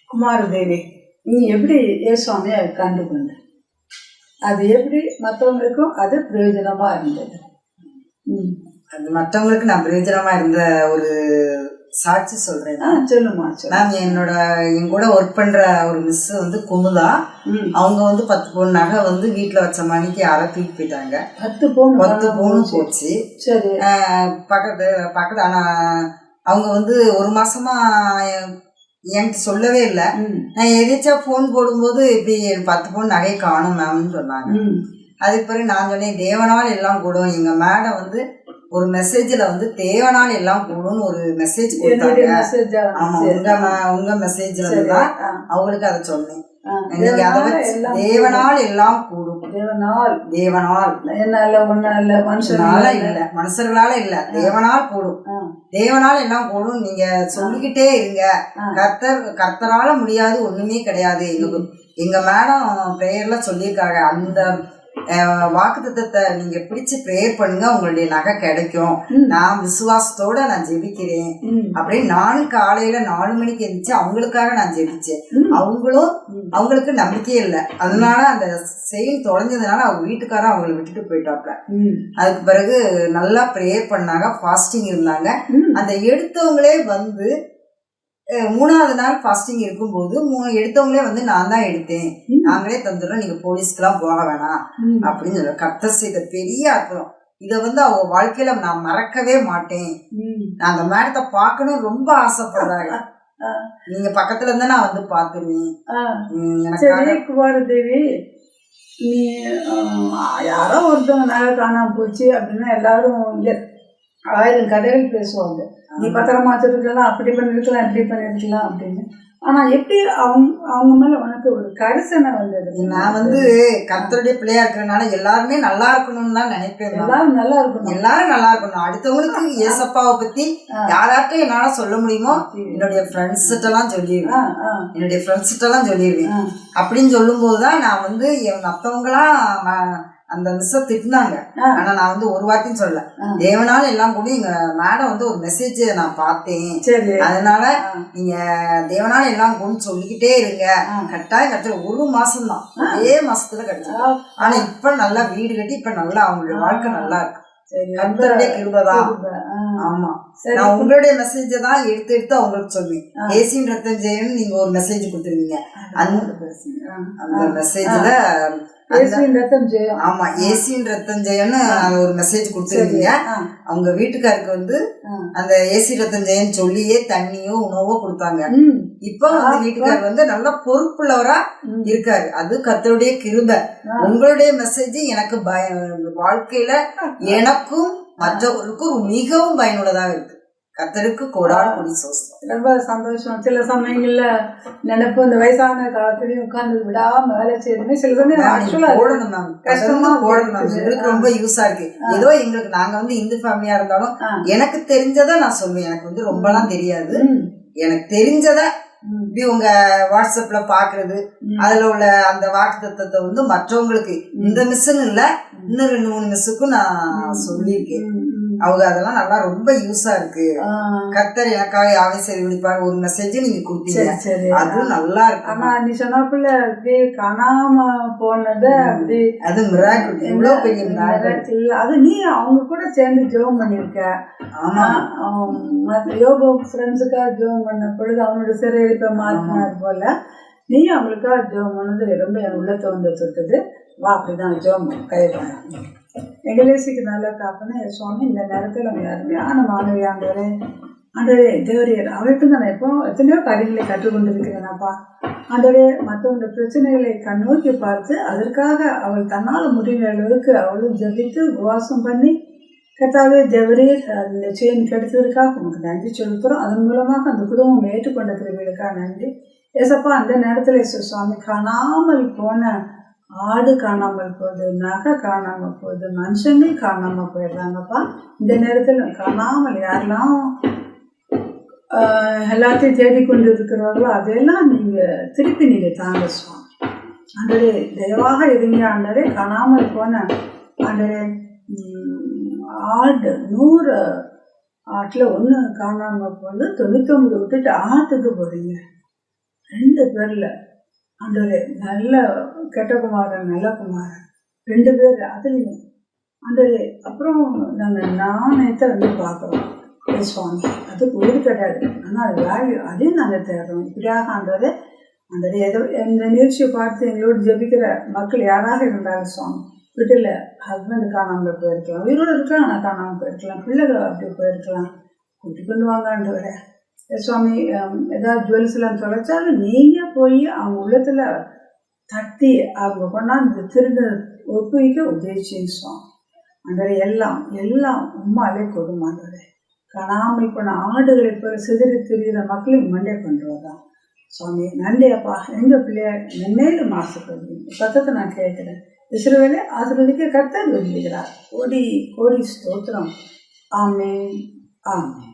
குமாரதேவி, நீ எப்படி இயேசுவாமியை கண்டுகொண்ட? அது எப்படி மற்றவங்களுக்கும் அது பிரயோஜனமா இருந்தது? அது மற்றவங்களுக்கு நான் பிரயோஜனமா இருந்த ஒரு சாட்சி சொல்றேன். சொல்லுமா. நான் என் கூட ஒர்க் பண்ற ஒரு மிஸ் வந்து குமுதா. அவங்க வந்து 10 பவுன் நகை வந்து வீட்டுல வச்ச மணிக்கு யாரோ தூக்கி போயிட்டாங்க. 10 பவுன் போச்சு. சரி. பக்கத்து ஆனா அவங்க வந்து ஒரு மாசமா என்கிட்ட சொல்லவே இல்லை. நான் எதாச்சா போன் போடும்போது இப்படி 10 பவுன் நகை காணும் மேம்னு சொன்னாங்க. அதுக்கு பிறகு நான் சொன்னேன், தேவனால் எல்லாம் கூடும். எங்க மேடம் வந்து ஒரு மெசேஜ்ல வந்து தேவனால் எல்லாம் கூடும்னு ஒரு மெசேஜ் கொடுத்தாங்க. ஆமா, உங்க மெசேஜ்ல தான் அவங்களுக்கு அதை சொன்னேன். நீங்க அதை வச்சு தேவனால் எல்லாம் கூடும். தேவனால் மனுஷனால இல்ல, மனுஷர்களால இல்ல, தேவனால் கூடும். தேவனால் எல்லாம் கூடும். நீங்க சொல்லிக்கிட்டே இருங்க. கர்த்தரால முடியாது ஒண்ணுமே கிடையாது. எங்க மேடம் பிரேயர்ல சொல்லியிருக்காங்க, அந்த வாக்குத்தத்தத்தை நீங்க பிடிச்சு பிரேயர் பண்ணுங்க, உங்களுடைய நகை கிடைக்கும். நான் விசுவாசத்தோட நான் ஜெபிக்கிறேன் அப்படின்னு நானும் காலையில 4 மணிக்கு எழுந்துச்சு அவங்களுக்காக நான் ஜெபிச்சேன். அவங்களுக்கு நம்பிக்கையே இல்லை. அதனால அந்த செயல் தொலைஞ்சதுனால அவங்க வீட்டுக்காரன் அவங்களை விட்டுட்டு போயிட்டாப்ல. அதுக்கு பிறகு நல்லா பிரேயர் பண்ணாங்க, ஃபாஸ்டிங் இருந்தாங்க. அந்த எடுத்தவங்களே வந்து 3ஆவது நாள் ஃபாஸ்டிங் இருக்கும்போது எடுத்தவங்களே வந்து நான் தான் எடுத்தேன், நாங்களே தந்துடுறோம், நீங்க போலீஸ்க்கெல்லாம் போக வேணாம் அப்படின்னு சொல்ல. கர்த்தர் செய்த பெரிய அர்த்தம். இதை வந்து அவங்க வாழ்க்கையில நான் மறக்கவே மாட்டேன். நான் அந்த மேடத்தை பார்க்கணும் ரொம்ப ஆசைப்படுறாங்க. நீங்க பக்கத்துல இருந்தா நான் வந்து பாத்துருவேன். குமாரதேவி, நீ யாரோ ஒருத்தவங்க நகை காணாம போச்சு அப்படின்னா எல்லாரும் 1000 கதைகள் பேசுவாங்க. நீ பத்திரமா வச்சிருக்கலாம், அப்படி பண்ணிருக்கலாம், இப்படி பண்ணிருக்கலாம் அப்படின்னு. ஆனா எப்படி அவங்க மேல உனக்கு ஒரு கரிசனை வந்தது? நான் வந்து கர்த்தருடைய பிள்ளையா இருக்கிறதுனால எல்லாருமே நல்லா இருக்கணும்னு தான் நினைப்பேன். எல்லாரும் நல்லா இருக்கணும், எல்லாரும் நல்லா இருக்கணும். அடுத்தவங்களுக்கு ஏசப்பாவை பத்தி யாராட்டும் என்னால சொல்ல முடியுமோ என்னுடைய ஃப்ரெண்ட்ஸ்கிட்டலாம் சொல்லிடுவேன். அப்படின்னு சொல்லும் போதுதான் நான் வந்து மற்றவங்களாம் அந்த மிஸ்ஸை திட்டினாங்க. ஆனா நான் வந்து ஒரு வார்த்தையும் சொல்லல. தேவனால எல்லாம் கூட எங்க மேடம் வந்து ஒரு மெசேஜ் நான் பார்த்தேன், அதனால நீங்க தேவனால எல்லாம் கூட சொல்லிக்கிட்டே இருங்க. கட்டாயம் கிடைச்சது. 1 மாசம் தான், அதே மாசத்துல கிடைச்சது. ஆனா இப்ப நல்லா வீடு கட்டி இப்ப நல்லா அவங்களுடைய வாழ்க்கை நல்லா இருக்கு. கர்த்தருடைய கிருபைதான். ஆமா, நான் உங்களுடைய மெசேஜ தான் எடுத்து அவங்களுக்கு சொன்னேன். ஏசின் ரத்தம் ஜெயன்னு நீங்க ஒரு மெசேஜ் கொடுத்துருவீங்க. அந்த மெசேஜ்ல ஆமா, ஏசின் ரத்தம் ஜெயன்னு ஒரு மெசேஜ் கொடுத்துருக்கீங்க. அவங்க வீட்டுக்காருக்கு வந்து அந்த ஏசி ரத்தம் ஜெயன்னு சொல்லியே தண்ணியோ உணவோ கொடுத்தாங்க. இப்ப வந்து வீட்டுக்காரர் வந்து நல்ல பொறுப்புள்ளவரா இருக்காரு. அது கர்த்தருடைய கிருபை. உங்களுடைய மெசேஜ் எனக்கு வாழ்க்கையில எனக்கும் மற்றவர்களுக்கும் மிகவும் பயனுள்ளதாக இருக்கு. கர்த்தருக்கு கோடான சோஸ்திரம். ரொம்ப சந்தோஷம். சில சமயங்கள்ல நினைப்பு இந்த வயசான காலத்துலயும் உட்கார்ந்து விடாம வேலை செய்யணுமே சில சமயம் போடணும் மேம், கஷ்டமா போடணும். எங்களுக்கு ரொம்ப யூஸா இருக்கு. ஏதோ எங்களுக்கு நாங்க வந்து இந்து ஃபேமிலியா இருந்தாலும் எனக்கு தெரிஞ்சதை நான் சொல்லுவேன். எனக்கு வந்து ரொம்பலாம் தெரியாது. எனக்கு தெரிஞ்சதை இப்படி உங்க வாட்ஸ்அப்ல பாக்குறது, அதுல உள்ள அந்த வாக்குத்தத்தத்தை வந்து மற்றவங்களுக்கு இந்த மிஸ்ன்னு இல்ல, இன்னும் 2-3 மிஸ்ஸுக்கும் நான் சொல்லியிருக்கேன். அவங்க அதெல்லாம் நல்லா ரொம்ப யூஸா இருக்கு. கர்த்தர் எனக்காக யாவை சரி விழிப்பாரு ஒரு மெசேஜ் நீங்க கொடுத்தீங்க, அது நல்லா இருக்கு. ஆனா நீ சொன்னாப்புல அப்படியே காணாம போனது அப்படி அது மிராக்கிள், எவ்வளவு பெரிய மிராக்கிள். அது நீ அவங்க கூட சேர்ந்து ஜெபம் பண்ணிருக்க. ஆமா, யோகா ஃப்ரெண்ட்ஸுக்காக ஜெபம் பண்ண பொழுது அவனோட சிறையிருப்ப மாற்றினார் போல நீ அவங்களுக்காக ஜெபம் பண்ணது ரொம்ப என் உள்ளத்தை வந்து தொட்டது. வா, அப்படிதான் ஜெபம் கையிட்டாங்க. எங்களேசிக்கு நல்லா காப்பனா சுவாமி, இந்த நேரத்தில் அவங்க அருமையான மாணவி ஆண்டவரே, ஆண்டவரே தேவரையர் அவர்கிட்ட நான் எப்போ எத்தனையோ காரியங்களை கற்றுக்கொண்டிருக்கிறேனாப்பா. ஆண்டவரே, மற்றவங்க பிரச்சனைகளை கண்ணோக்கி பார்த்து அதற்காக அவள் தன்னால் முடிந்த அளவுக்கு அவளும் ஜபித்து உபவாசம் பண்ணி கர்த்தாவே தேவரீர் நிச்சயம் கிடைத்ததற்காக உங்களுக்கு நன்றி செலுத்துகிறோம். அதன் மூலமாக அந்த குடும்பம் ஏற்றுக்கொண்ட கிருபைகளுக்காக நன்றி ஏசப்பா. அந்த நேரத்தில் சுவாமி காணாமல் போன ஆடு காணாமல் போகுது, நகை காணாமல் போகுது, மனுஷனே காணாமல் போயிடுறாங்கப்பா. இந்த நேரத்தில் காணாமல் யாரெல்லாம் எல்லாத்தையும் தேடிக்கொண்டு இருக்கிறார்களோ அதையெல்லாம் நீங்கள் திருப்பி நீங்கள் தாங்க சுவாமி. ஆண்டரே தயவாக இருங்க ஆண்டரே. காணாமல் போன ஆண்டரே ஆடு 100 ஆட்டில் 1 காணாமல் போகுது, 99 விட்டுட்டு ஆட்டுக்கு போகிறீங்க. 2 பேரில் ஆண்டவரே நல்ல கெட்ட குமாரன் நல்ல குமாரன் 2 பேர் அதுலேயும் ஆண்டவரே. அப்புறம் நாங்கள் நாணயத்தை வந்து பார்க்குறோம் சுவாமி, அதுக்கு உயிர் கிடையாது, ஆனால் அது வேல்யூ அதையும் நாங்கள் தேடுறோம். இப்படியாக ஆண்டவரே ஏதோ இந்த நிகழ்ச்சியை பார்த்து எங்களோடு ஜெபிக்கிற மக்கள் யாராக இருந்தாலும் சுவாமி, வீட்டில் ஹஸ்பண்ட் காணாமல் போயிருக்கலாம், உயிரோடு இருக்கலாம், ஆனால் காணாமல் போயிருக்கலாம், பிள்ளைகள் அப்படி போயிருக்கலாம், கூட்டி கொண்டு வாங்காண்டவரே சுவாமி. ஏதாவது ஜுவல்ஸ்லாம் தொலைச்சாலும் நீங்கள் போய் அவங்க உள்ளத்தில் தட்டி அவங்க கொண்டாந்து திரும்ப ஒப்புவிக்க உதவிச்சின்னு சுவாமி. ஆண்டவரே எல்லாம் எல்லாம் உம்மாலே கொடுமாண்டவரே. காணாமல் போன ஆடுகளை போல சிதறி திரிகிற மக்களையும் மண்டே பண்ணுறதான் சுவாமி. நன்றி அப்பா, எங்கள் பிள்ளைய மென்மேலும் ஆசைப்படுறீங்க சத்தத்தை நான் கேட்குறேன். இஸ்ரவேலை ஆசீர்வதிக்க கர்த்தர் விரும்புகிறார். கோடி கோடி ஸ்தோத்திரம். ஆமென் ஆமென்.